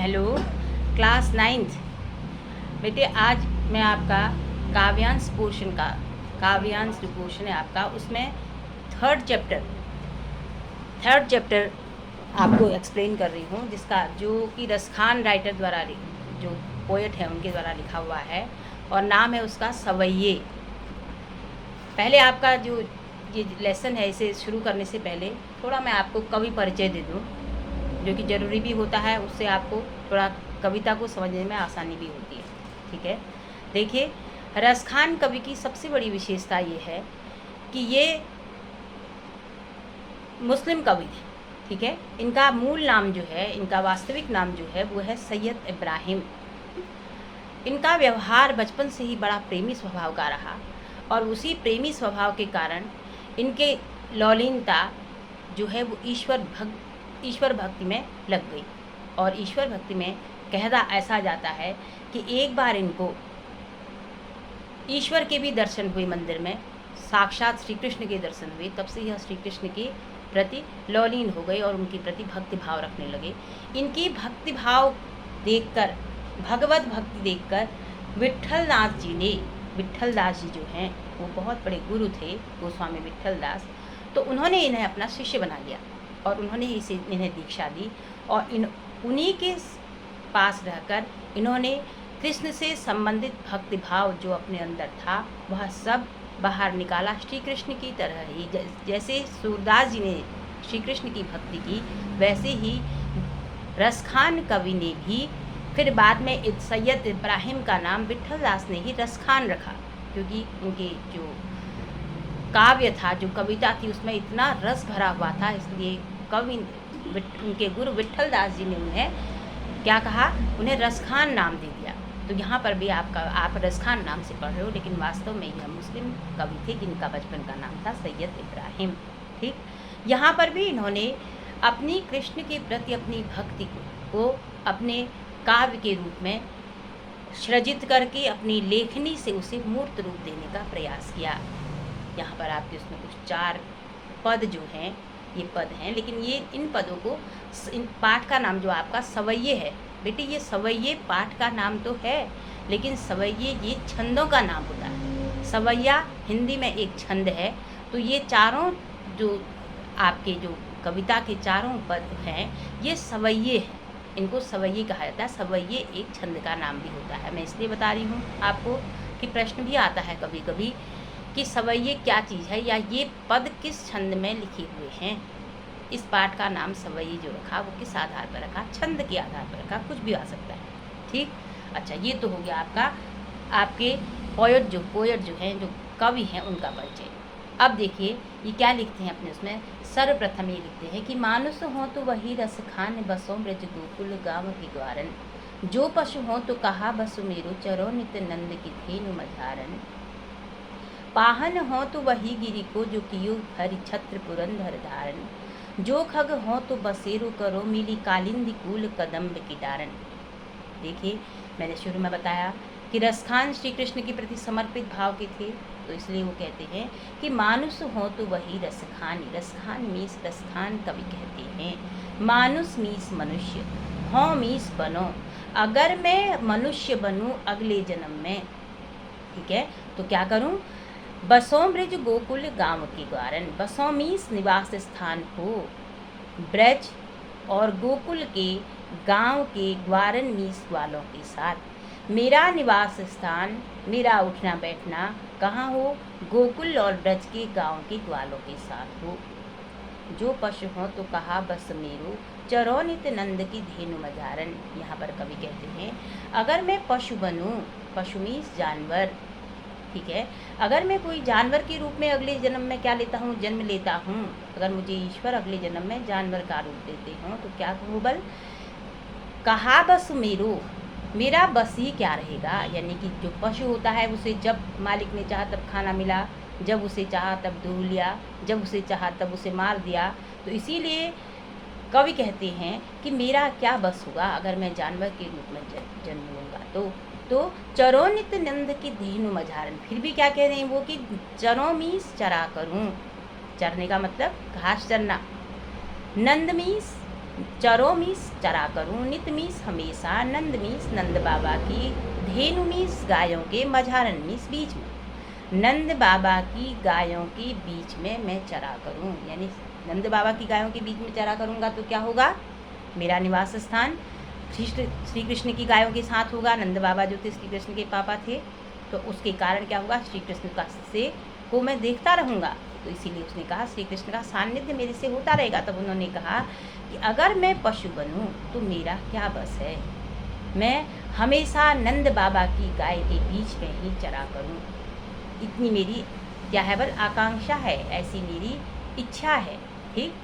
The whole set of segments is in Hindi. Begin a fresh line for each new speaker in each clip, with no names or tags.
हेलो क्लास 9th बेटे, आज मैं आपका काव्यांश पोर्शन जो पोर्शन है आपका, उसमें थर्ड चैप्टर आपको एक्सप्लेन कर रही हूँ, जिसका जो कि रसखान राइटर द्वारा, जो पोएट है उनके द्वारा लिखा हुआ है, और नाम है उसका सवैये। पहले आपका जो ये लेसन है, इसे शुरू करने से पहले थोड़ा मैं आपको कवि परिचय दे दूँ, जो कि ज़रूरी भी होता है। उससे आपको थोड़ा कविता को समझने में आसानी भी होती है। ठीक है, देखिए, रसखान कवि की सबसे बड़ी विशेषता ये है कि ये मुस्लिम कवि है। ठीक है, इनका मूल नाम जो है, इनका वास्तविक नाम जो है वो है सैयद इब्राहिम। इनका व्यवहार बचपन से ही बड़ा प्रेमी स्वभाव का रहा, और उसी प्रेमी स्वभाव के कारण इनके लौलीनता जो है वो ईश्वर भक्ति में लग गई। और ईश्वर भक्ति में कहना ऐसा जाता है कि एक बार इनको ईश्वर के भी दर्शन हुए मंदिर में, साक्षात श्री कृष्ण के दर्शन हुए। तब से यह श्री कृष्ण के प्रति लौलीन हो गए और उनके प्रति भक्ति भाव रखने लगे। इनकी भक्ति भाव देखकर, भगवत भक्ति देखकर विट्ठल दास जी जो हैं वो बहुत बड़े गुरु थे, गोस्वामी विट्ठल दास। तो उन्होंने इन्हें अपना शिष्य बना लिया और उन्होंने इन्हें दीक्षा दी, और उन्हीं के पास रहकर इन्होंने कृष्ण से संबंधित भक्ति भाव जो अपने अंदर था वह सब बाहर निकाला, श्री कृष्ण की तरह ही। जैसे सूरदास जी ने श्री कृष्ण की भक्ति की, वैसे ही रसखान कवि ने भी फिर बाद में सैयद इब्राहिम का नाम विट्ठल दास ने ही रसखान रखा, क्योंकि उनके जो काव्य था, जो कविता थी, उसमें इतना रस भरा हुआ था। इसलिए उनके गुरु विट्ठल दास जी ने उन्हें क्या कहा, उन्हें रसखान नाम दे दिया। तो यहाँ पर भी आप रसखान नाम से पढ़ रहे हो, लेकिन वास्तव में यह मुस्लिम कवि थे जिनका बचपन का नाम था सैयद इब्राहिम। ठीक, यहाँ पर भी इन्होंने अपनी कृष्ण के प्रति अपनी भक्ति को अपने काव्य के रूप में सृजित करके अपनी लेखनी से उसे मूर्त रूप देने का प्रयास किया। यहाँ पर आपके उसमें कुछ 4 पद जो हैं, ये पद हैं, लेकिन ये इन पदों को, इन पाठ का नाम जो आपका सवैये है बेटे, ये सवैये पाठ का नाम तो है, लेकिन सवैये ये छंदों का नाम होता है। सवैया हिंदी में एक छंद है। तो ये चारों जो आपके जो कविता के चारों पद हैं, ये सवैये हैं, इनको सवैये कहा जाता है। सवैये एक छंद का नाम भी होता है। मैं इसलिए बता रही हूँ आपको कि प्रश्न भी आता है कभी कभी कि सवैये क्या चीज़ है, या ये पद किस छंद में लिखे हुए हैं। इस पाठ का नाम सवैये जो रखा वो किस आधार पर रखा, छंद के आधार पर रखा, कुछ भी आ सकता है। ठीक, अच्छा, ये तो हो गया आपके पोएट जो हैं, जो कवि हैं, उनका परिचय। अब देखिए ये क्या लिखते हैं अपने उसमें। सर्वप्रथम ये लिखते हैं कि मानुष हो तो वही रस खान, बसों ब्रज गोकुल गाँव की ग्वारन। जो पशु हो तो कहा बसु मेरो, चरो नित नंद की धेनु मझारन। पाहन हो तो वही गिरि को, जो कियो हरि छत्र पुरंदर धारण। जो खग हो तो बसेरो करो, मिली कालिंदी कूल कदम्ब की डारन। देखिए, मैंने शुरू में बताया कि रसखान श्री कृष्ण के प्रति समर्पित भाव के थे, तो इसलिए वो कहते हैं कि मानुष हो तो वही रसखानी। रसखान मीस रसखान कवि कहते हैं मानुष मीस मनुष्य, हो मीस बनो, अगर मैं मनुष्य बनूं अगले जन्म में, ठीक है, तो क्या करूं, बसों ब्रज गोकुल गांव की ग्वारन। बसों मीस निवास स्थान हो, ब्रज और गोकुल के गांव के ग्वारन मीस वालों के साथ। मेरा निवास स्थान, मेरा उठना बैठना कहाँ हो, गोकुल और ब्रज के गांव के ग्वालों के साथ हो। जो पशु हो तो कहा बस मेरो, चरो नित नंद की धेनु मझारन। यहाँ पर कवि कहते हैं अगर मैं पशु बनूं, पशु मीस जानवर, ठीक है, अगर मैं कोई जानवर के रूप में अगले जन्म में क्या लेता हूँ, जन्म लेता हूँ, अगर मुझे ईश्वर अगले जन्म में जानवर का रूप देते हों, तो क्या कहूँ, बल कहा बस मेरो, मेरा बस ही क्या रहेगा। यानी कि जो पशु होता है उसे जब मालिक ने चाहा तब खाना मिला, जब उसे चाहा तब दूह लिया, जब उसे चाहा तब उसे मार दिया। तो इसीलिए कवि कहते हैं कि मेरा क्या बस होगा अगर मैं जानवर के रूप में जन्म लूँगा। तो चरो नित नंद की धेनु मझारन, फिर भी क्या कह रहे हैं वो कि चरो मीस चरा करूं। चरने का मतलब घास चरना। नंद मीस चरो मीस चरा करूं, नित मीस हमेशा, नंद मीस नंद बाबा की, धेनु मीस गायों के, मझारन मीस बीच में। नंद बाबा की गायों के बीच में मैं चरा करूं, यानी नंद बाबा की गायों के बीच में चरा करूंगा तो क्या होगा, मेरा निवास स्थान श्री कृष्ण की गायों के साथ होगा। नंद बाबा जो थे श्री कृष्ण के पापा थे, तो उसके कारण क्या होगा, श्री कृष्ण का से को मैं देखता रहूँगा। तो इसीलिए उसने कहा श्री कृष्ण का सानिध्य मेरे से होता रहेगा। तब उन्होंने कहा कि अगर मैं पशु बनूं तो मेरा क्या बस है, मैं हमेशा नंद बाबा की गाय के बीच में ही चरा करूं, इतनी मेरी क्या है, बल आकांक्षा है, ऐसी मेरी इच्छा है। ठीक,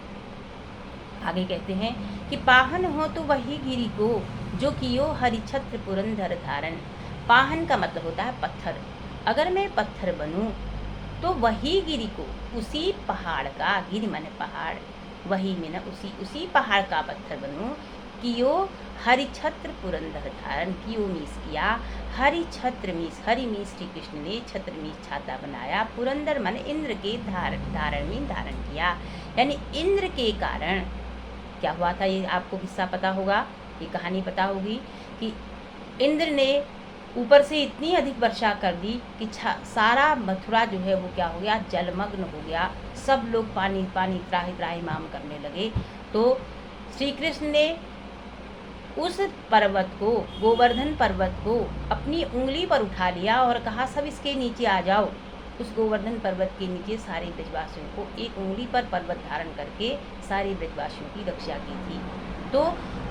आगे कहते हैं कि पाहन हो तो वही गिरी को, जो कियो हरिछत्र पुरंदर धारण। पाहन का मतलब होता है पत्थर। अगर मैं पत्थर बनूं तो वही गिरी को, उसी पहाड़ का, गिरी माने पहाड़, वही में ना उसी पहाड़ का पत्थर बनूं। कियो हरिछत्र पुरंदर धारण, कियो मीस किया, हरिछत्र मीस, हरि मीस श्री कृष्ण ने, छत्र मीस छाता बनाया, पुरंदर माने इंद्र के धारण में धारण किया, यानी इंद्र के कारण क्या हुआ था, ये आपको किस्सा पता होगा, ये कहानी पता होगी कि इंद्र ने ऊपर से इतनी अधिक वर्षा कर दी कि सारा मथुरा जो है वो क्या हो गया, जलमग्न हो गया। सब लोग पानी पानी त्राहि त्राहिमाम करने लगे। तो श्री कृष्ण ने उस पर्वत को, गोवर्धन पर्वत को अपनी उंगली पर उठा लिया और कहा सब इसके नीचे आ जाओ। उस गोवर्धन पर्वत के नीचे सारे ब्रजवासियों को एक उंगली पर पर्वत धारण करके सारे ब्रजवासियों की रक्षा की थी। तो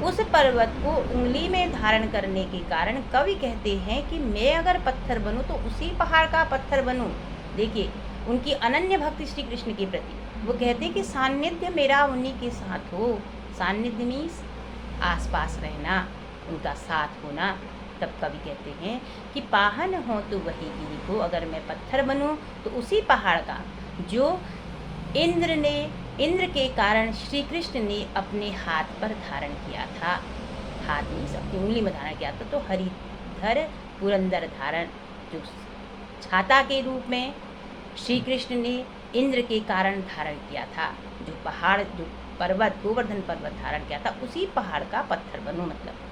उस पर्वत को उंगली में धारण करने के कारण कवि कहते हैं कि मैं अगर पत्थर बनूं तो उसी पहाड़ का पत्थर बनूं। देखिए उनकी अनन्य भक्ति श्री कृष्ण के प्रति, वो कहते हैं कि सान्निध्य मेरा उन्हीं के साथ हो। सान्निध्य मीन्स आसपास रहना, उनका साथ होना। तब कवि कहते हैं कि पाहन हो तो वही गिरी को, अगर मैं पत्थर बनूं तो उसी पहाड़ का जो इंद्र के कारण श्री कृष्ण ने अपने हाथ पर धारण किया था, हाथ में अपनी उंगली में धारण किया था। तो हरिधर पुरंदर धारण, जो छाता के रूप में श्री कृष्ण ने इंद्र के कारण धारण किया था, जो पहाड़, जो पर्वत, गोवर्धन पर्वत धारण किया था, उसी पहाड़ का पत्थर बनूं। मतलब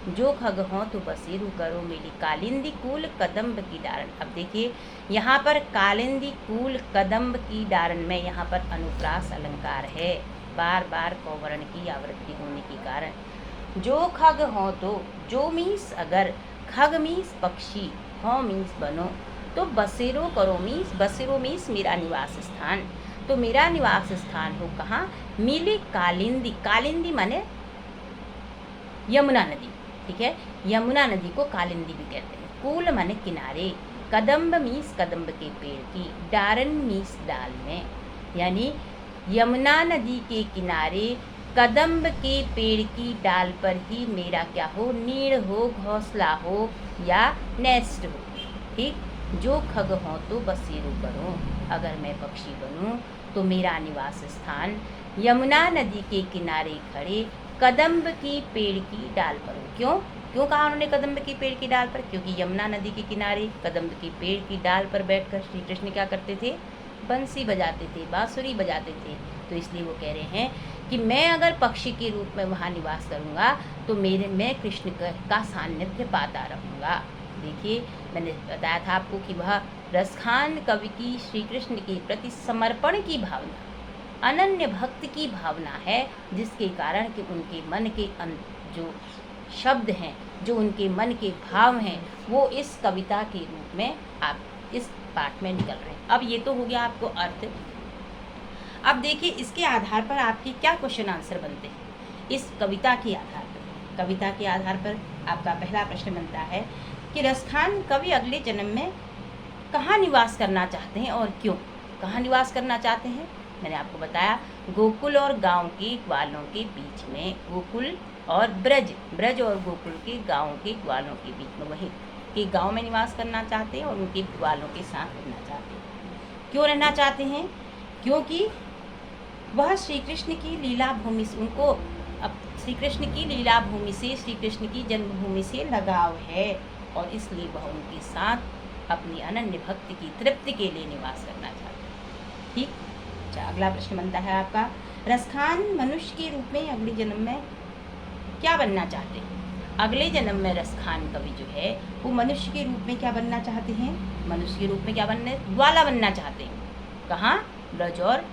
जो खग हो तो बसेरू करो मेरी, कालिंदी कूल कदम्ब की डारण। अब देखिए यहाँ पर कालिंदी कूल कदम्ब की डारण में यहाँ पर अनुप्रास अलंकार है, बार बार कौवर्ण की आवृत्ति होने के कारण। जो खग हो तो, जो मीस अगर, खग मीस पक्षी, हो मीस बनो, तो बसेरो करो मीस, बसेरो मीस मेरा निवास स्थान। तो मेरा निवास स्थान हो कहाँ, मिली कालिंदी, कालिंदी माने यमुना नदी। ठीक है, यमुना नदी को कालिंदी भी कहते हैं। कूल माने किनारे, कदम्ब मीस कदम्ब के पेड़ की, डारन मीस डाल में, यानी यमुना नदी के किनारे कदम्ब के पेड़ की डाल पर ही मेरा क्या हो, नीड़ हो, घोंसला हो या नेस्ट हो। ठीक, जो खग हो तो बसेरू करो, अगर मैं पक्षी बनूं तो मेरा निवास स्थान यमुना नदी के किनारे खड़े कदम्ब की पेड़ की डाल पर हो। क्यों कहा उन्होंने कदम्ब की पेड़ की डाल पर, क्योंकि यमुना नदी के किनारे कदम्ब की पेड़ की डाल पर बैठकर श्री कृष्ण क्या करते थे, बंसी बजाते थे, बांसुरी बजाते थे। तो इसलिए वो कह रहे हैं कि मैं अगर पक्षी के रूप में वहाँ निवास करूँगा तो मैं कृष्ण का सान्निध्य पाता रहूँगा। देखिए मैंने बताया था आपको कि वह रसखान कवि की श्री कृष्ण के प्रति समर्पण की भावना, अनन्य भक्ति की भावना है, जिसके कारण कि उनके मन के जो शब्द हैं, जो उनके मन के भाव हैं, वो इस कविता के रूप में आप इस पाठ में निकल रहे हैं। अब ये तो हो गया आपको अर्थ। अब देखिए इसके आधार पर आपके क्या क्वेश्चन आंसर बनते हैं। इस कविता के आधार पर, कविता के आधार पर आपका पहला प्रश्न बनता है कि रसखान कवि अगले जन्म में कहाँ निवास करना चाहते हैं और क्यों, कहाँ निवास करना चाहते हैं। मैंने आपको बताया गोकुल और गांव के ग्वालों के बीच में, गोकुल और ब्रज और गोकुल के गाँव के ग्वालों के बीच में, वहीं के गांव में निवास करना चाहते हैं और उनके ग्वालों के साथ रहना चाहते हैं। क्यों रहना चाहते हैं, क्योंकि वह श्री कृष्ण की लीला भूमि से, उनको अब श्री कृष्ण की लीला भूमि से, श्री कृष्ण की जन्मभूमि से लगाव है और इसलिए वह उनके साथ अपनी अनन्य भक्ति की तृप्ति के लिए निवास करना चाहते हैं। ठीक, अच्छा अगला प्रश्न बनता है आपका रसखान मनुष्य के रूप में अगले जन्म में क्या बनना चाहते हैं? अगले जन्म में रसखान कवि जो है वो मनुष्य के रूप में क्या बनना चाहते हैं? मनुष्य के रूप में क्या बनने, ग्वाला बनना चाहते हैं। कहाँ? ब्रज और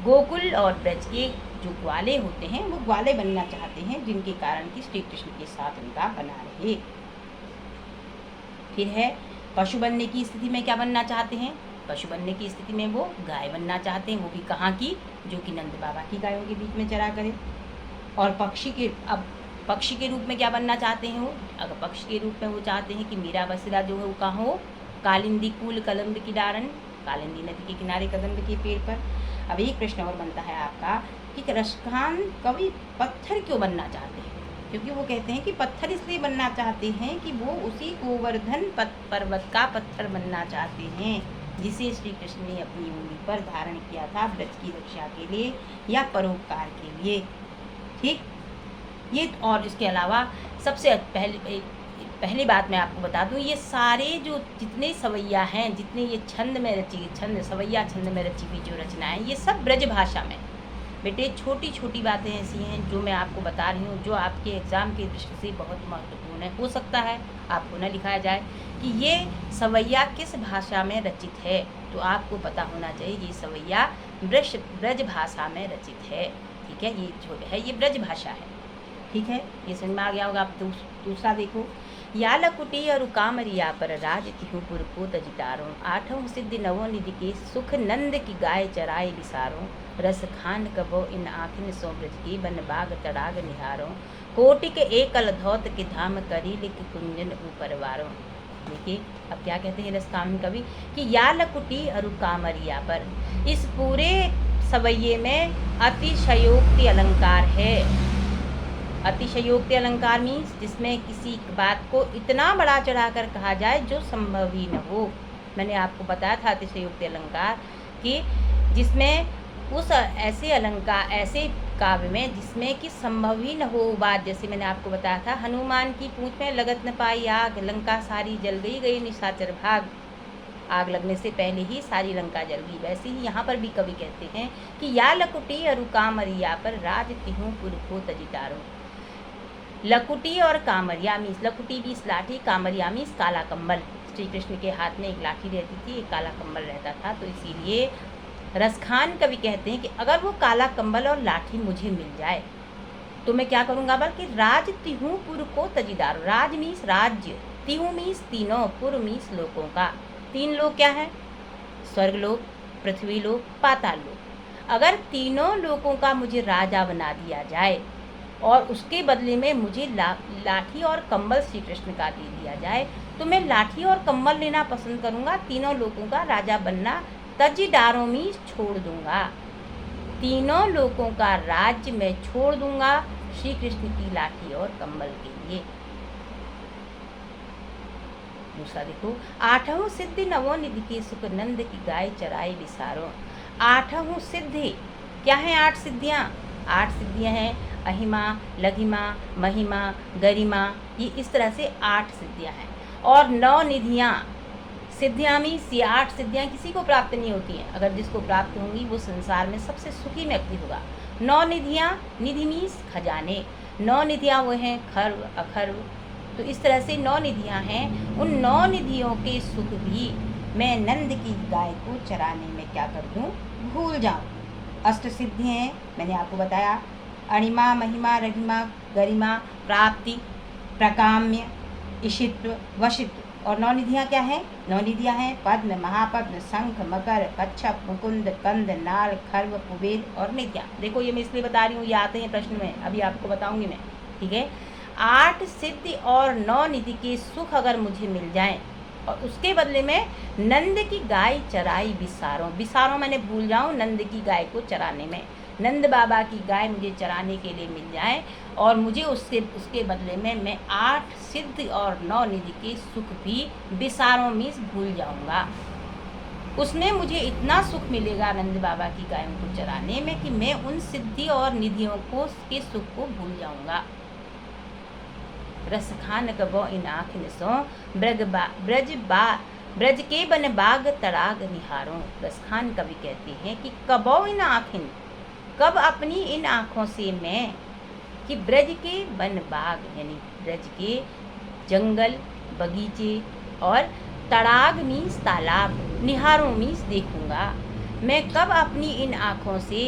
गोकुल और ब्रज के जो ग्वाले होते हैं वो ग्वाले बनना चाहते हैं, जिनके कारण कि श्री कृष्ण के साथ उनका बना रहे। फिर है पशु बनने की स्थिति में क्या बनना चाहते हैं? पशु बनने की स्थिति में वो गाय बनना चाहते हैं, वो भी कहाँ की? जो कि नंद बाबा की गायों के बीच में चरा करे। और पक्षी के रूप में क्या बनना चाहते हैं वो? अगर पक्षी के रूप में वो चाहते हैं कि मेरा बसेरा जो है वो कहाँ हो? कालिंदी कूल कदम्ब की डारन, कालिंदी नदी के किनारे कदम्ब के पेड़ पर। अब एक प्रश्न और बनता है आपका कि रसखान कवि पत्थर क्यों बनना चाहते हैं? क्योंकि वो कहते हैं कि पत्थर इसलिए बनना चाहते हैं कि वो उसी गोवर्धन पर्वत का पत्थर बनना चाहते हैं जिसे श्री कृष्ण ने अपनी उंगली पर धारण किया था ब्रज की रक्षा के लिए या परोपकार के लिए। ठीक, ये और इसके अलावा सबसे पहली बात मैं आपको बता दूं, ये सारे जो जितने सवैया हैं, जितने ये छंद में रची सवैया छंद में रची हुई जो रचनाएं, ये सब ब्रज भाषा में। बेटे छोटी छोटी बातें ऐसी हैं जो मैं आपको बता रही हूँ, जो आपके एग्ज़ाम की दृष्टि से बहुत महत्वपूर्ण है। हो सकता है आपको न लिखाया जाए कि ये सवैया किस भाषा में रचित है, तो आपको पता होना चाहिए ये सवैया ब्रज भाषा में रचित है। ठीक है, ये जो है ये ब्रज भाषा है। ठीक है, ये समझ में आ गया होगा। आप दूसरा देखो, या लकुटी और कामरिया पर राज तिहुपुर को तजितारों, आठों सिद्धि नवों निधि के सुख नंद की गाय चराए बिसारों, रस खान कबो इन आखिन सो ब्रज की बन बाग तड़ाग निहारों, कोटि के एक अलधौत के धाम करी लिख कुंजन ऊपर वारों। देखिए अब क्या कहते हैं रसखान कवि कि या लकुटी और कामरिया पर, इस पूरे सवैये में अतिशयोक्ति अलंकार है। अतिशयोक्ति अलंकार मीन्स जिसमें किसी बात को इतना बड़ा चढ़ाकर कहा जाए जो संभव ही न हो। मैंने आपको बताया था अतिशयोक्ति अलंकार कि जिसमें उस ऐसे काव्य में जिसमें कि संभव ही न हो बात। जैसे मैंने आपको बताया था, हनुमान की पूंछ में लगत न पाई आग, लंका सारी जल गई निशाचर भाग। आग लगने से पहले ही सारी लंका जल गई। वैसे ही यहाँ पर भी कवि कहते हैं कि या लकुटी अरु कामरिया पर राज तिहूँ पुर को तजितारो। लकुटी और कामरिया मीन्स, लकुटी मीन्स लाठी, कामरिया मीन्स काला कंबल। श्री कृष्ण के हाथ में एक लाठी रहती थी, एक काला कंबल रहता था, तो इसीलिए रसखान कवि कहते हैं कि अगर वो काला कंबल और लाठी मुझे मिल जाए तो मैं क्या करूँगा, बल्कि राज तिहूँ पुर को तजीदार। राज मीन्स राज्य, तिहूँ मीन्स तीनों, पुर मीन्स लोगों का। तीन लोग क्या है? स्वर्ग लोक, पृथ्वी लोक, पाताल लोक। अगर तीनों लोगों का मुझे राजा बना दिया जाए और उसके बदले में मुझे लाठी और कंबल श्री कृष्ण का दे दिया जाए तो मैं लाठी और कंबल लेना पसंद करूँगा, तीनों लोगों का राजा बनना तजीदारों में छोड़ दूंगा। तीनों लोगों का राज्य मैं छोड़ दूंगा श्री कृष्ण की लाठी और कंबल के लिए। दूसरा देखो, आठों सिद्धि नवों निधि के सुख नंद की गाय चराए बिसारो। आठों सिद्धि क्या है? 8 सिद्धियाँ। 8 सिद्धियाँ हैं अहिमा, लघिमा, महिमा, गरिमा, ये इस तरह से 8 सिद्धियाँ हैं। और 9 निधियाँ। सिद्धियाँ मीन्स ये 8 सिद्धियाँ किसी को प्राप्त नहीं होती हैं, अगर जिसको प्राप्त होंगी वो संसार में सबसे सुखी व्यक्ति होगा। 9 निधियाँ, निधि मीन्स खजाने। 9 निधियाँ वो हैं खर्व, अखर्व। तो इस तरह से 9 निधियाँ हैं। उन 9 निधियों के सुख भी मैं नंद की गाय को चराने में क्या कर दूँ, भूल जाऊँ। अष्ट सिद्धि हैं, मैंने आपको बताया, अणिमा, महिमा, रघिमा, गरिमा, प्राप्ति, प्रकाम्य, इशित्व, वशित्व। और 9 निधियाँ क्या हैं? 9 निधियाँ हैं पद्म, महापद्म, शंख, मकर, कच्छप, मुकुंद, कंद, नाल, खर्व, कुबेर और निधियाँ। देखो ये मैं इसलिए बता रही हूँ, ये आते हैं प्रश्न में, अभी आपको बताऊंगी मैं। ठीक है, 8 सिद्धि और 9 निधि के सुख अगर मुझे मिल जाएं और उसके बदले में नंद की गाय चराई बिसारों। बिसारों मैंने भूल जाऊँ नंद की गाय को चराने में। नंद बाबा की गाय मुझे चराने के लिए मिल जाए और मुझे उसके बदले में मैं 8 सिद्धि और 9 निधि के सुख भी बिसारों में भूल जाऊंगा। उसमें मुझे इतना सुख मिलेगा नंद बाबा की गायों को चराने में कि मैं उन सिद्धि और निधियों को के सुख को भूल जाऊंगा। रसखान कबो इन आँखिन सो ब्रज के बन बाग तड़ाग निहारों। रसखान कवि कहते हैं कि कबो इन आँखिन, कब अपनी इन आँखों से मैं कि ब्रज के वन बाग यानी ब्रज के जंगल बगीचे और तड़ाग मीन्स तालाब निहारों मीन्स देखूंगा। मैं कब अपनी इन आँखों से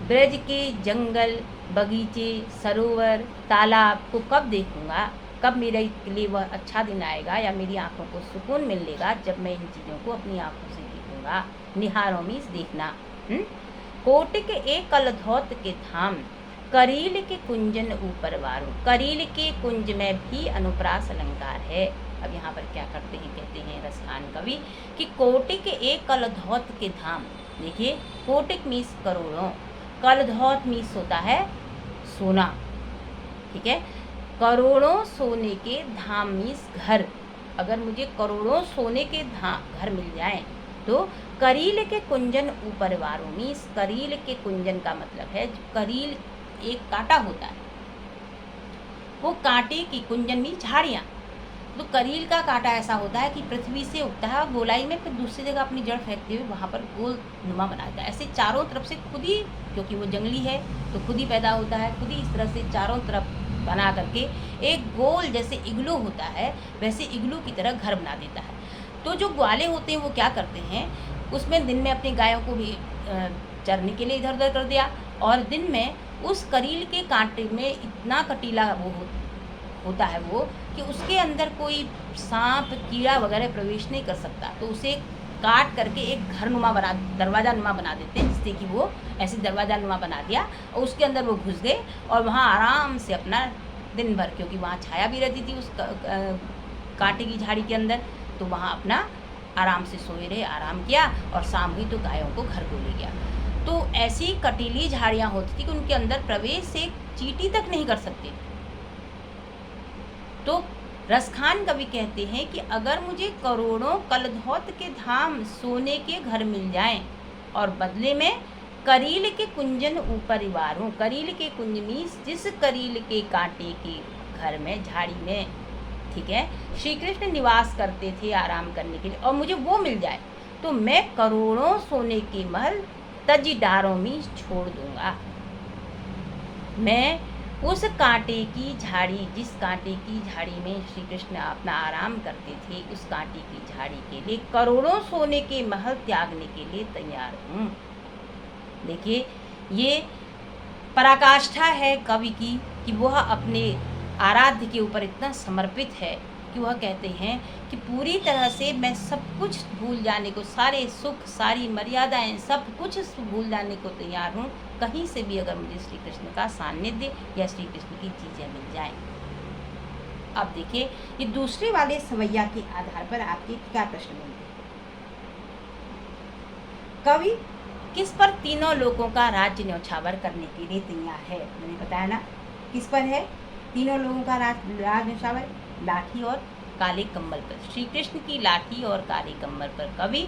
ब्रज के जंगल बगीचे सरोवर तालाब को कब देखूंगा, कब मेरे लिए वह अच्छा दिन आएगा या मेरी आँखों को सुकून मिलेगा जब मैं इन चीज़ों को अपनी आँखों से देखूंगा। निहारों मीन्स देखना। कोटिक एक कलधौत के धाम करील के कुंजन ऊपर वारू। करील के कुंज में भी अनुप्रास अलंकार है। अब यहाँ पर क्या करते हैं, कहते हैं रसखान कवि कि कोटिक एक कलधौत के धाम। देखिए कोटिक मीन्स करोड़ों, कलधौत मीन्स होता है सोना, ठीक है। करोड़ों सोने के धाम मीन्स घर। अगर मुझे करोड़ों सोने के घर मिल जाएं तो करील के कुंजन ऊपर वारू मीन्स करील के कुंजन का मतलब है करील एक कांटा होता है, वो कांटे की कुंजन मीन्स झाड़ियाँ। तो करील का कांटा ऐसा होता है कि पृथ्वी से उगता है और गोलाई में फिर दूसरी जगह अपनी जड़ फेंकते हुए वहाँ पर गोल नुमा बनाता है। ऐसे चारों तरफ से खुद ही, क्योंकि वो जंगली है तो खुद ही पैदा होता है, खुद ही इस तरह से चारों तरफ बना करके एक गोल जैसे इग्लू होता है वैसे इग्लू की तरह घर बना देता है। तो जो ग्वाले होते हैं वो क्या करते हैं, उसमें दिन में अपनी गायों को भी चरने के लिए इधर उधर कर दिया और दिन में उस करील के कांटे में इतना कटीला वो होता है वो कि उसके अंदर कोई सांप कीड़ा वगैरह प्रवेश नहीं कर सकता। तो उसे काट करके एक घर नुमा बना, दरवाज़ा नुमा बना देते हैं, जिससे कि वो ऐसे दरवाज़ा नुमा बना दिया और उसके अंदर वो घुस गए और वहाँ आराम से अपना दिन भर, क्योंकि वहाँ छाया भी रहती थी उस कांटे की झाड़ी के अंदर, तो वहाँ अपना आराम से सोए रहे, आराम किया और शाम हुई तो गायों को घर को ले गया। तो ऐसी कटीली झाड़ियाँ होती थी कि उनके अंदर प्रवेश से चींटी तक नहीं कर सकते। तो रसखान कवि कहते हैं कि अगर मुझे करोड़ों कलधौत के धाम सोने के घर मिल जाएं और बदले में करील के कुंजन ऊपर वारूं। करील के कुंज मीन्स जिस करील के कांटे के घर में झाड़ी में, ठीक है, श्री कृष्ण निवास करते थे आराम करने के लिए, और मुझे वो मिल जाए तो मैं करोड़ों सोने के महल तजी डारों में छोड़ दूंगा। मैं उस कांटे की झाड़ी, जिस कांटे की झाड़ी में श्री कृष्ण अपना आराम करते थे, उस कांटे की झाड़ी के लिए करोड़ों सोने के महल त्यागने के लिए तैयार हूँ। देखिए ये पराकाष्ठा है कवि की कि वह अपने आराध्य के ऊपर इतना समर्पित है कि वह कहते हैं कि पूरी तरह से मैं सब कुछ भूल जाने को, सारे सुख सारी मर्यादाएं सब कुछ भूल जाने को तैयार हूँ, कहीं से भी अगर मुझे श्री कृष्ण का सान्निध्य या श्री कृष्ण की चीज़ें मिल जाएं। अब देखिए ये दूसरे वाले सवैया के आधार पर आपके क्या प्रश्न होंगे। कवि किस पर तीनों लोगों का राज्य न्यौछावर करने के लिए तैयार है। मैंने बताया ना किस पर है तीनों लोगों का राज न्यौछावर, लाठी और काले कम्बल पर। श्री कृष्ण की लाठी और काले कम्बल पर कवि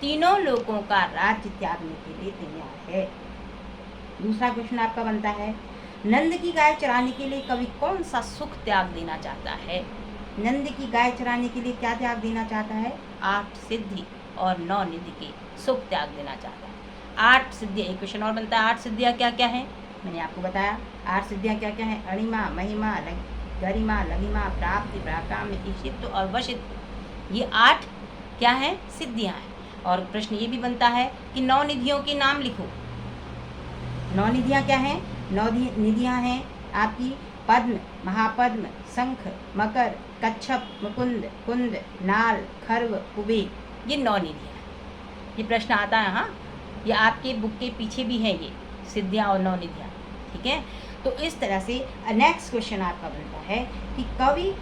तीनों लोगों का राज्य त्यागने के लिए तैयार है। दूसरा क्वेश्चन आपका बनता है, नंद की गाय चराने के लिए कवि कौन सा सुख त्याग देना चाहता है। नंद की गाय चराने के लिए क्या त्याग देना चाहता है, 8 सिद्धि और 9 निधि के सुख त्याग देना चाहता है। 8 सिद्धियाँ, एक क्वेश्चन और बनता है 8 सिद्धियाँ क्या क्या हैं। मैंने आपको बताया 8 सिद्धियाँ क्या क्या हैं, अणिमा महिमा गरिमा लघिमा प्राप्ति पराकाम्य ईशित्व और वशित्व, ये 8 क्या हैं, सिद्धियाँ हैं। और प्रश्न ये भी बनता है कि 9 निधियों के नाम लिखो। 9 निधियाँ क्या हैं, 9 निधियाँ हैं आपकी पद्म महापद्म शंख मकर कच्छप मुकुंद कुंद नाल खर्व कुबेर, ये 9 निधियाँ हैं। ये प्रश्न आता है, हाँ ये आपके बुक के पीछे भी है, ये सिद्धियाँ और 9 निधियाँ, ठीक है। तो इस तरह से नेक्स्ट क्वेश्चन आपका बनता है कि कवि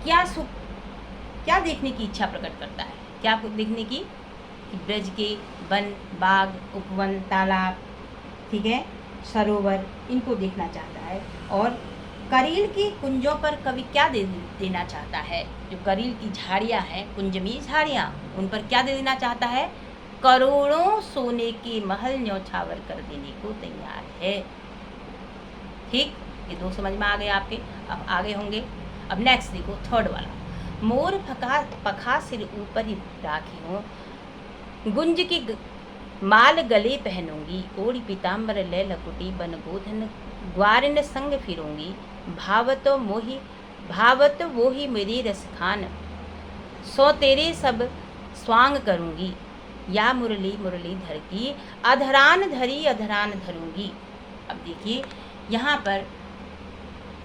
क्या देखने की इच्छा प्रकट करता है, क्या देखने की, कि ब्रज के वन बाग उपवन तालाब, ठीक है, सरोवर, इनको देखना चाहता है। और करील के कुंजों पर कवि क्या देना चाहता है, जो करील की झाड़ियाँ हैं, कुंजमी झाड़ियाँ, उन पर क्या दे देना चाहता है, करोड़ों सोने के महल न्यौछावर कर देने को तैयार है। ठीक, ये 2 समझ में आ गए आपके। अब आगे होंगे। अब नेक्स्ट देखो थर्ड वाला, मोर पखा सिर ऊपर ही राखी हो गुंज की माल गले पहनूंगी, ओढ़ी पीताम्बर ले लकुटी, बन गोधन ग्वारिन संग फिरूंगी, भावत वोही मेरी रसखान, सो तेरे सब स्वांग करूंगी, या मुरली मुरलीधर की अधरान धरी अधरान धरूंगी। अब देखिए यहाँ पर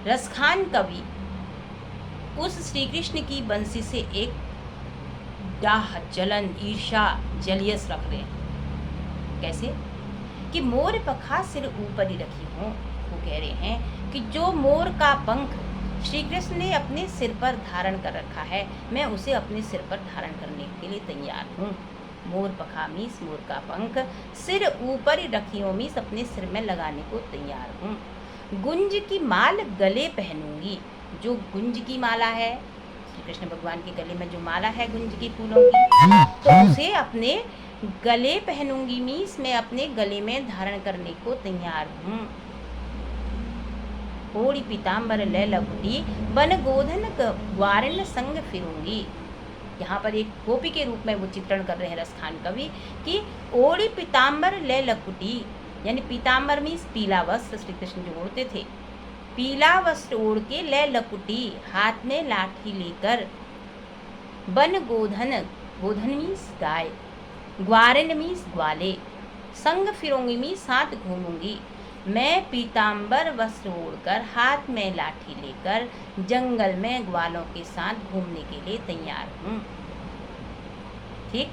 रसखान कवि उस श्री कृष्ण की बंसी से एक डाह, जलन, ईर्षा, जलियस रख रहे हैं। कैसे कि मोर पखा सिर ऊपर ही रखी हूँ। वो कह रहे हैं कि जो मोर का पंख श्री कृष्ण ने अपने सिर पर धारण कर रखा है, मैं उसे अपने सिर पर धारण करने के लिए तैयार हूँ। मोर पखा मीस, मोर का पंख सिर ऊपर ही रखी हूँ मीस, अपने सिर में लगाने को तैयार हूँ। गुंज की माल गले पहनूंगी, जो गुंज की माला है, श्री कृष्ण भगवान के गले में जो माला है गुंज की फूलों की, तो उसे अपने गले पहनूंगी मीस, मैं अपने गले में धारण करने को तैयार हूँ। ओढ़ी पीताम्बर ले लकुटी, बन गोधन ग्वारिन संग फिरूंगी। यहाँ पर एक गोपी के रूप में वो चित्रण कर रहे हैं रसखान कवि कि ओढ़ी पीताम्बर ले लकुटी, यानी पीताम्बर मीन्स पीला वस्त्र श्री कृष्ण जो ओढ़ते थे, पीला वस्त्र ओढ़ के ले लकुटी, हाथ में लाठी लेकर, बन गोधन, गोधन मीन्स गाय, ग्वारिन मीन्स ग्वाले, संग फिरूंगी मीन्स साथ घूमूंगी। मैं पीताम्बर वस्त्र ओढ़कर हाथ में लाठी लेकर जंगल में ग्वालों के साथ घूमने के लिए तैयार हूँ। ठीक,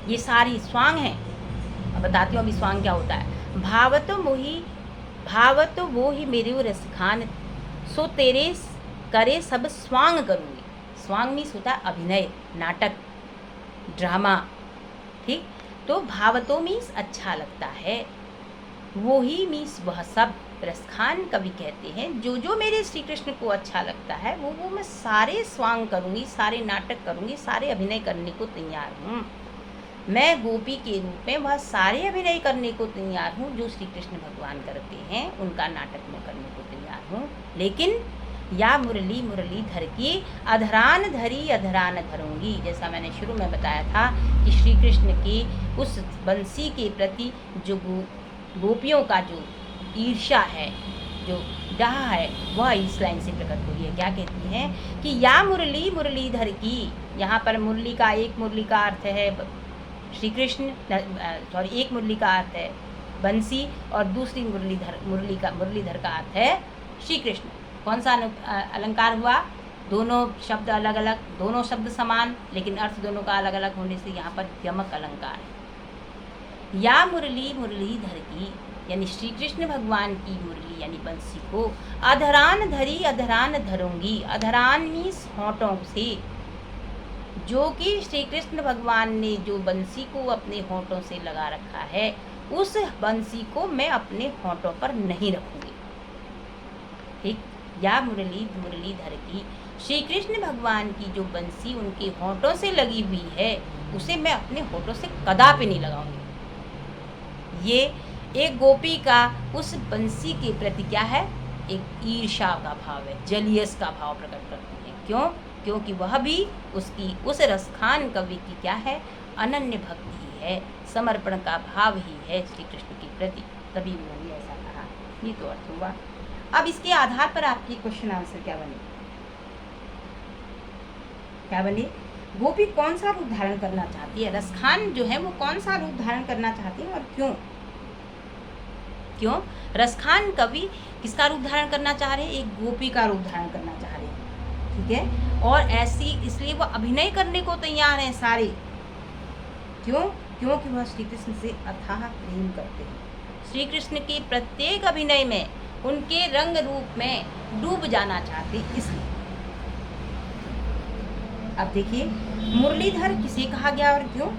ये सारी स्वांग है। अब बताती हूँ अभी स्वांग क्या होता है। भावत वो ही मेरे रसखान, सो तेरे करे सब स्वांग करूँगी। स्वांग मीन्स होता है अभिनय, नाटक, ड्रामा। ठीक, तो भावतो मीन्स अच्छा लगता है, वो ही मीन्स वह सब। रसखान कवि कहते हैं जो जो मेरे श्री कृष्ण को अच्छा लगता है वो मैं सारे स्वांग करूँगी, सारे नाटक करूँगी, सारे अभिनय करने को तैयार हूँ। मैं गोपी के रूप में वह सारे अभिनय करने को तैयार हूँ जो श्री कृष्ण भगवान करते हैं, उनका नाटक मैं करने को तैयार हूँ। लेकिन या मुरली मुरलीधर की अधरान धरी अधरान धरूंगी। जैसा मैंने शुरू में बताया था कि श्री कृष्ण की उस बंसी के प्रति जो गोपियों का जो ईर्ष्या है, जो डाह है, वह इस लाइन से प्रकट हो रही है। क्या कहती हैं कि या मुरली मुरलीधर की, यहाँ पर मुरली का एक मुरली का अर्थ है श्री कृष्ण, सॉरी एक मुरली का अर्थ है बंसी और दूसरी मुरलीधर का अर्थ है श्री कृष्ण। कौन सा अलंकार हुआ? दोनों शब्द अलग अलग, दोनों शब्द समान, लेकिन अर्थ दोनों का अलग अलग होने से यहाँ पर यमक अलंकार है। या मुरली मुरलीधर की, यानी श्री कृष्ण भगवान की मुरली यानी बंसी को अधरान धरी अधरान धरूंगी। अधरान मीन्स होंठों से, जो कि श्री कृष्ण भगवान ने जो बंसी को अपने होंठों से लगा रखा है, उस बंसी को मैं अपने होंठों पर नहीं रखूंगी। ठीक, या मुरली मुरलीधर की, श्री कृष्ण भगवान की जो बंसी उनके होंठों से लगी हुई है, उसे मैं अपने होंठों से कदापि नहीं लगाऊंगी। ये एक गोपी का उस बंसी के प्रति क्या है? एक ईर्ष्या का भाव है, जलियस का भाव प्रकट करती है। क्यों? क्योंकि वह भी उसकी उस रसखान कवि की क्या है? अनन्य भक्ति ही है, समर्पण का भाव ही है श्री कृष्ण के प्रति, तभी उन्होंने ऐसा कहा। ये तो अर्थ हुआ। अब इसके आधार पर आपकी क्वेश्चन आंसर क्या बने? क्या बने? गोपी कौन सा रूप धारण करना चाहती है? रसखान जो है वो कौन सा रूप धारण करना चाहती है और क्यों? क्यों? रसखान कवि किसका रूप धारण करना चाह रहे हैं? एक गोपी का रूप धारण करना चाह रहे हैं। ठीक है, और ऐसी इसलिए वो अभिनय करने को तैयार हैं सारे। क्यों? क्योंकि वह श्री कृष्ण से अथाह प्रेम करते हैं। श्री कृष्ण के प्रत्येक अभिनय में उनके रंग रूप में डूब जाना चाहते, इसलिए। अब देखिए, मुरलीधर किसे कहा गया और क्यों?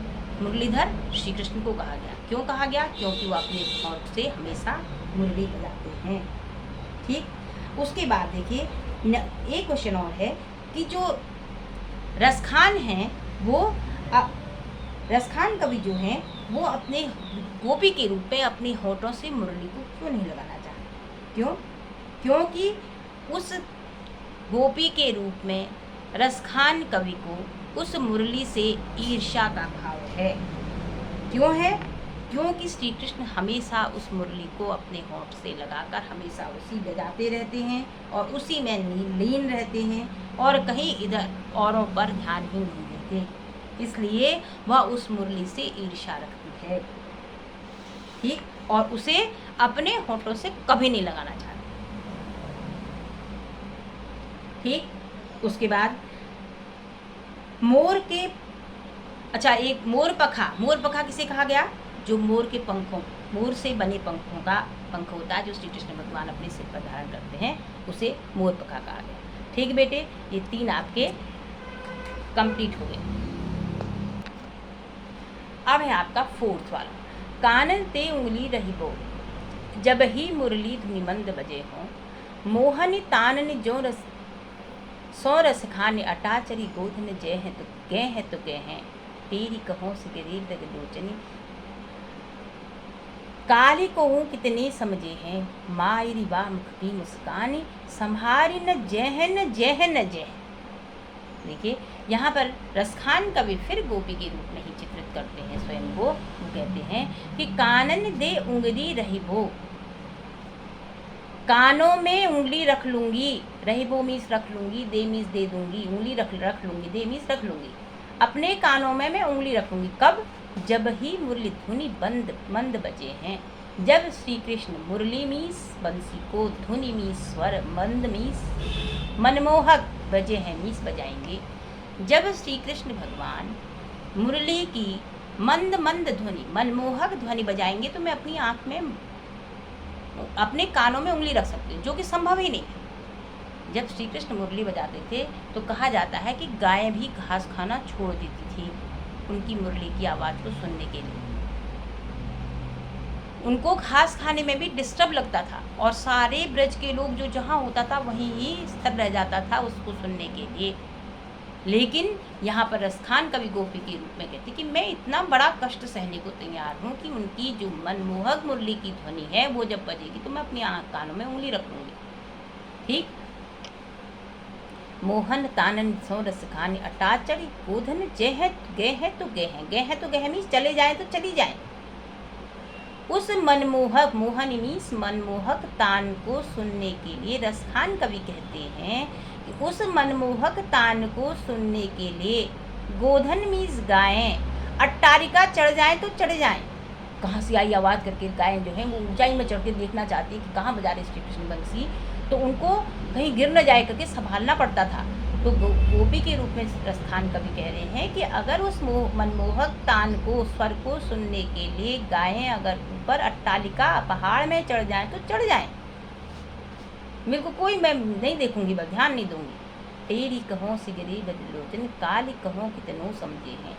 मुरलीधर श्री कृष्ण को कहा गया। क्यों कहा गया? क्योंकि वो अपने होंठ से हमेशा मुरली बजाते हैं। ठीक, उसके बाद देखिए एक क्वेश्चन और है कि जो रसखान हैं वो रसखान कवि जो हैं वो अपने गोपी के रूप में अपने होठों से मुरली को क्यों नहीं लगाना चाहते? क्यों? क्योंकि उस गोपी के रूप में रसखान कवि को उस मुरली से ईर्ष्या का भाव है। क्यों है? क्योंकि श्री कृष्ण हमेशा उस मुरली को अपने होंठ से लगाकर हमेशा उसी बजाते रहते हैं और उसी में लीन रहते हैं और कहीं इधर औरों पर ध्यान ही नहीं देते। इसलिए वह उस मुरली से ईर्ष्या रखती है, ठीक, और उसे अपने होंठों से कभी नहीं लगाना चाहती, ठीक। उसके बाद मोर के, अच्छा, एक मोर पखा किसे कहा गया? जो मोर के पंखों, मोर से बने पंखों का पंख होता है जो श्री कृष्ण भगवान अपने सिर पर धारण करते हैं, उसे मोर पखा कहा गया। ठीक बेटे, ये 3 आपके कंप्लीट हो गए। अब है आपका 4th वाला, कानन ते उंगली रही बो जब ही मुरली धुनि मंद बजे हो, मोहन तानन जो रस सौ रस खाने अटाचरी गोधन जय है तो गए हैं तेरी कहो सिगरी दग लोचनी, काली को हूँ कितने समझे हैं मायरी बा मुख की मुस्कानी, संहारी न जय। देखिए यहाँ पर रसखान कवि फिर गोपी के रूप में ही चित्रित करते हैं स्वयं को। वो कहते हैं कि कानन दे उंगली रही भो, कानों में उंगली रख लूंगी, रही भो मीस रख लूंगी, दे मीस दे दूंगी, उंगली रख लूंगी, दे मीस रख लूंगी, अपने कानों में मैं उंगली रखूंगी। कब? जब ही मुरली धुनि मंद बजे हैं, जब श्री कृष्ण मुरली मीस बंसी को, धुनि मीस स्वर, मंद मीस मनमोहक बजे हैं मीस बजाएंगे। जब श्री कृष्ण भगवान मुरली की मंद ध्वनि, मनमोहक ध्वनि बजाएंगे तो मैं अपनी आँख में, अपने कानों में उंगली रख सकती हूँ, जो कि संभव ही नहीं है। जब श्री कृष्ण मुरली बजाते थे तो कहा जाता है कि गायें भी घास खाना छोड़ देती थी उनकी मुरली की आवाज़ को सुनने के लिए। उनको घास खाने में भी डिस्टर्ब लगता था और सारे ब्रज के लोग जो जहाँ होता था वहीं ही स्थिर रह जाता था उसको सुनने के लिए। लेकिन यहाँ पर रसखान कवि गोपी के रूप में कहते कि मैं इतना बड़ा कष्ट सहने को तैयार हूँ कि उनकी जो मनमोहक मुरली की ध्वनि है वो जब बजेगी तो मैं अपनी कानों में उंगली रख लूँगी। ठीक। मोहन तानन सो रस खाने अटाचड़ी गोधन जय है तो गए हैं मीस चले जाएं तो चली जाएं। उस मनमोहक, मोहन मीस मनमोहक तान को सुनने के लिए रसखान कवि कहते हैं कि उस मनमोहक तान को सुनने के लिए गोधन मीस गायें अट्टारिका चढ़ जाएं तो चढ़ जाएं। कहाँ से आई आवाज़ करके गायें जो हैं वो ऊंचाई में चढ़ के देखना चाहती है कि कहाँ बजा रहे श्री कृष्ण बंसी, तो उनको कहीं गिर न जाए करके संभालना पड़ता था। तो गोपी के रूप में रसखान कवि कह रहे हैं कि अगर उस मनमोहक तान को, स्वर को सुनने के लिए गायें अगर ऊपर अट्टालिका पहाड़ में चढ़ जाएं तो चढ़ जाएं, मेरे को कोई, मैं नहीं देखूंगी, बस ध्यान नहीं दूंगी। तेरी कहो सिगरी बदलोचन काली कहो कितनो समझे हैं,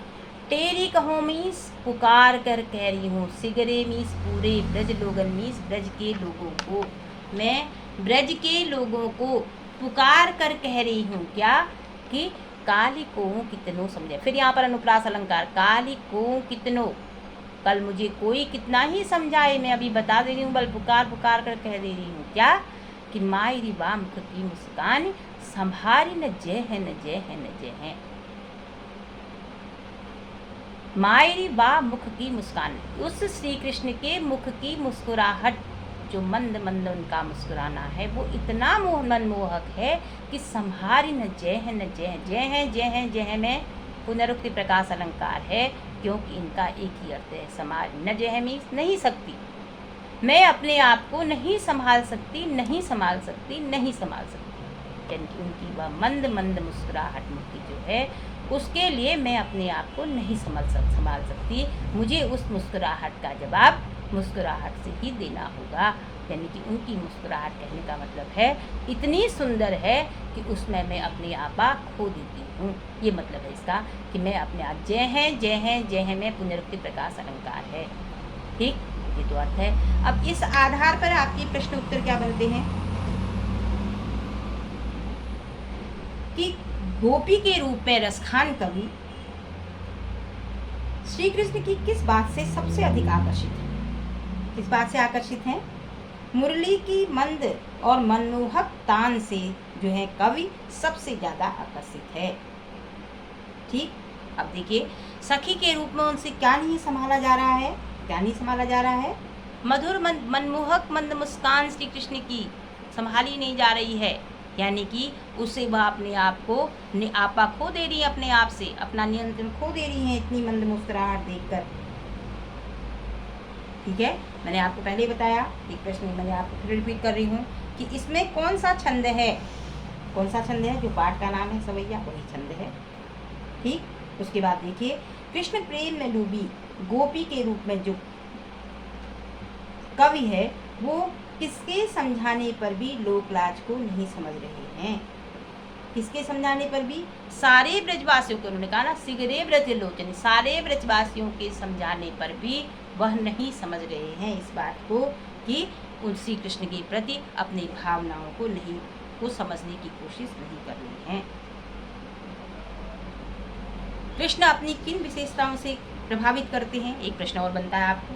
तेरी कहो मीस पुकार कर कह रही हूँ, सिगरे मीस पूरे ब्रज लोगन मीस ब्रज के लोगों को, मैं ब्रज के लोगों को पुकार कर कह रही हूँ क्या? कि काली को कितनो समझे। फिर यहाँ पर अनुप्रास अलंकार, काली को कितनो, कल मुझे कोई कितना ही समझाए, मैं अभी बता दे रही हूँ, बल पुकार कर कह दे रही हूँ क्या? कि मायरी बा मुख की मुस्कान संभारी न जय है। मायरी बा मुख की मुस्कान, उस श्री कृष्ण के मुख की मुस्कुराहट, जो मंद उनका मुस्कुराना है वो इतना मनमोहक है कि संभारी न जय है में पुनरुक्ति प्रकाश अलंकार है, क्योंकि इनका एक ही अर्थ है, समाज न जय मीन्स नहीं सकती, मैं अपने आप को नहीं संभाल सकती, यानी कि उनकी वह मंद मुस्कुराहट मुक्ति जो है उसके लिए मैं अपने आप को नहीं संभाल सकती, मुझे उस मुस्कुराहट का जवाब मुस्कुराहट से ही देना होगा। यानी कि उनकी मुस्कुराहट कहने का मतलब है इतनी सुंदर है कि उसमें मैं अपने आप खो देती हूँ, ये मतलब है इसका कि मैं अपने आप जय है में पुनरुक्ति प्रकाश अलंकार है। ठीक, ये तो अर्थ है। अब इस आधार पर आपके प्रश्न उत्तर क्या बनते हैं कि गोपी के रूप में रसखान कवि श्री कृष्ण की किस बात से सबसे अधिक आकर्षित है? किस बात से आकर्षित हैं? मुरली की मंद और मनमोहक तान से जो है कवि सबसे ज़्यादा आकर्षित है। ठीक, अब देखिए सखी के रूप में उनसे क्या नहीं संभाला जा रहा है, क्या नहीं संभाला जा रहा है? मधुर मनमोहक मंद मुस्कान श्री कृष्ण की संभाली नहीं जा रही है, यानी कि उसे वह अपने आप को आपा खो दे रही है, अपने आप से अपना नियंत्रण खो दे रही है इतनी मंद मुस्कुराहट देखकर। ठीक है, मैंने आपको पहले बताया, एक प्रश्न मैंने आपको फिर रिपीट कर रही हूँ कि इसमें कौन सा छंद है, कौन सा छंद है? जो पाठ का नाम है सवैया, वही छंद है। ठीक, उसके बाद देखिए, कृष्ण प्रेम में डूबी गोपी के रूप में जो कवि है वो किसके समझाने पर भी लोक लाज को नहीं समझ रहे हैं? किसके समझाने पर भी? सारे ब्रजवासियों को, उन्होंने कहा ना, सिगरे ब्रज लोचन, सारे ब्रजवासियों के समझाने पर भी वह नहीं समझ रहे हैं इस बात को कि उन श्री कृष्ण के प्रति अपनी भावनाओं को समझने की कोशिश नहीं कर रहे हैं। कृष्ण अपनी किन विशेषताओं से प्रभावित करते हैं? एक प्रश्न और बनता है आपको,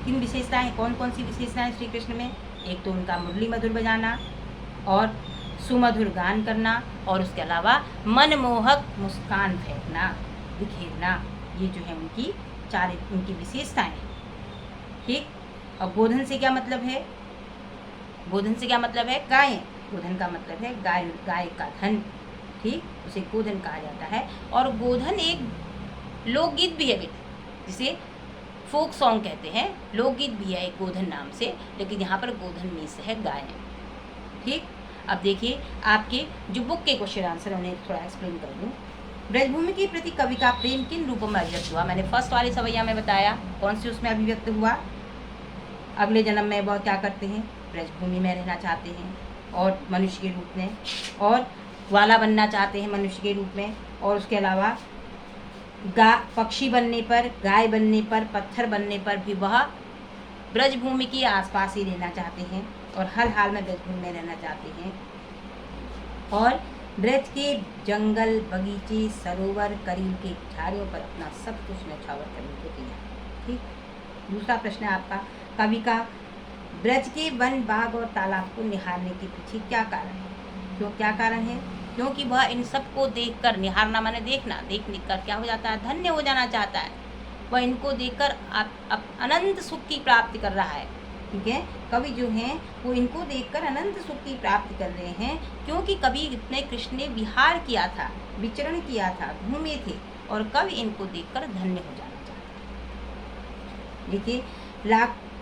किन विशेषताएं, कौन कौन सी विशेषताएं श्री कृष्ण में? एक तो उनका मुरली मधुर बजाना और सुमधुर गान करना, और उसके अलावा मनमोहक मुस्कान फेंकना, बिखेरना, ये जो है उनकी विशेषताएं। ठीक, और गोधन से क्या मतलब है? गोधन से क्या मतलब है? गाय। गोधन का मतलब है गाय का धन। ठीक, उसे गोधन कहा जाता है। और गोधन एक लोकगीत भी है, जिसे फोक सॉन्ग कहते हैं, लोकगीत भी है एक गोधन नाम से, लेकिन यहाँ पर गोधन मीन्स है गाय। ठीक, अब देखिए आपके जो बुक के क्वेश्चन आंसर उन्हें थोड़ा एक्सप्लेन कर दूँ। ब्रजभूमि के प्रति कवि का प्रेम किन रूपों में अभिव्यक्त हुआ? मैंने फर्स्ट वाली सवैया में बताया, कौन सी उसमें अभिव्यक्त हुआ? अगले जन्म में वह क्या करते हैं? ब्रजभूमि में रहना चाहते हैं और मनुष्य के रूप में, और ग्वाला बनना चाहते हैं मनुष्य के रूप में, और उसके अलावा पक्षी बनने पर, गाय बनने पर, पत्थर बनने पर भी वह ब्रजभूमि के आसपास ही रहना चाहते हैं और हर हाल में ब्रजभूमि में रहना चाहते हैं, और ब्रज के जंगल, बगीचे, सरोवर, करीब के झाड़ियों पर अपना सब कुछ न्यौछावर करने को तैयार। ठीक, दूसरा प्रश्न है आपका, कवि का ब्रज के वन, बाग और तालाब को निहारने के पीछे क्या कारण है? क्यों, क्या कारण है? क्योंकि वह इन सब को देखकर, निहारना माने देखना, देख कर क्या हो जाता है? धन्य हो जाना चाहता है। वह इनको देखकर अनंत सुख की प्राप्ति कर रहा है। ठीक है, कवि जो हैं वो इनको देखकर अनंत सुख की प्राप्ति कर रहे हैं, क्योंकि कवि इतने कृष्ण ने विहार किया था, विचरण किया था, घूमे थे, और कवि इनको देखकर धन्य हो जाना चाहता है। देखिए,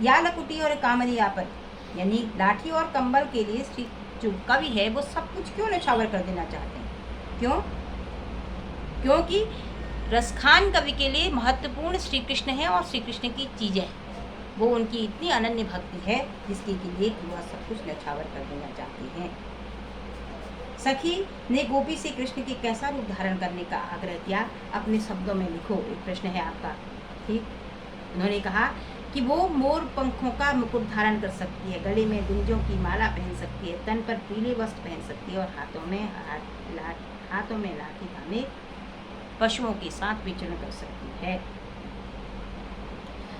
या लकुटी और कामरिया पर, यानी लाठी और कंबल के लिए श्री जो कवि है वो सब कुछ क्यों न्यौछावर कर देना चाहते हैं? क्यों? क्योंकि रसखान कवि के लिए महत्वपूर्ण श्री कृष्ण है और श्री कृष्ण की चीज़ें, वो उनकी इतनी अनन्य भक्ति है जिसके लिए वह सब कुछ न्यौछावर कर देना चाहते हैं। सखी ने गोपी से कृष्ण के कैसा रूप धारण करने का आग्रह किया? अपने शब्दों में लिखो, एक प्रश्न है आपका। ठीक, उन्होंने कहा कि वो मोर पंखों का मुकुट धारण कर सकती है, गले में गुंजों की माला पहन सकती है, तन पर पीले वस्त्र पहन सकती है, और हाथों में लाठी थामे पशुओं के साथ विचरण कर सकती है।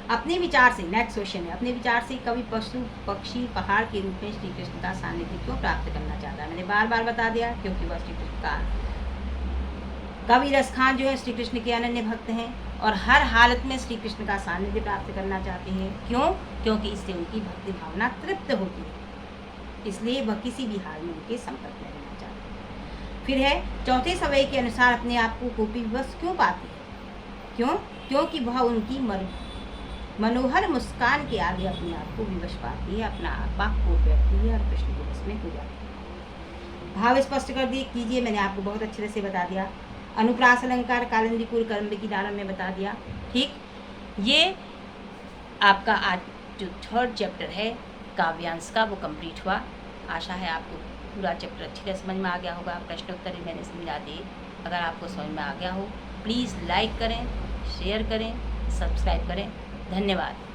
अपने विचार से, नेक्स्ट क्वेश्चन है, अपने विचार से कवि पशु, पक्षी, पहाड़ के रूप में श्री कृष्ण का सानिध्य क्यों प्राप्त करना चाहता है? मैंने बार बार बता दिया, क्योंकि वह श्री कृष्ण का कवि रसखान जो है श्री कृष्ण के अनन्य भक्त हैं और हर हालत में श्री कृष्ण का सानिध्य प्राप्त करना चाहते हैं। क्यों? क्योंकि इससे उनकी भक्ति भावना तृप्त होती है, इसलिए वह किसी भी हाल में उनके संपर्क में रहना चाहते हैं। फिर है चौथे सवै के अनुसार अपने आप को गोपी विवश क्यों पाती है? क्यों? क्योंकि वह उनकी मनोहर मुस्कान के आगे अपने आप को विवश पाती है, अपना आपा खो बैठती है और कृष्ण के वश में हो जाती है। भाव स्पष्ट कर दिए कीजिए, मैंने आपको बहुत अच्छे तरह से बता दिया। अनुप्रास अलंकार, कालिंदी कर्म की डालन में बता दिया। ठीक, ये आपका आज जो थर्ड चैप्टर है काव्यांश का वो कंप्लीट हुआ। आशा है आपको पूरा चैप्टर अच्छी तरह समझ में आ गया होगा। प्रश्नोत्तर भी मैंने समझा दिए। अगर आपको समझ में आ गया हो प्लीज़ लाइक करें, शेयर करें, सब्सक्राइब करें। धन्यवाद।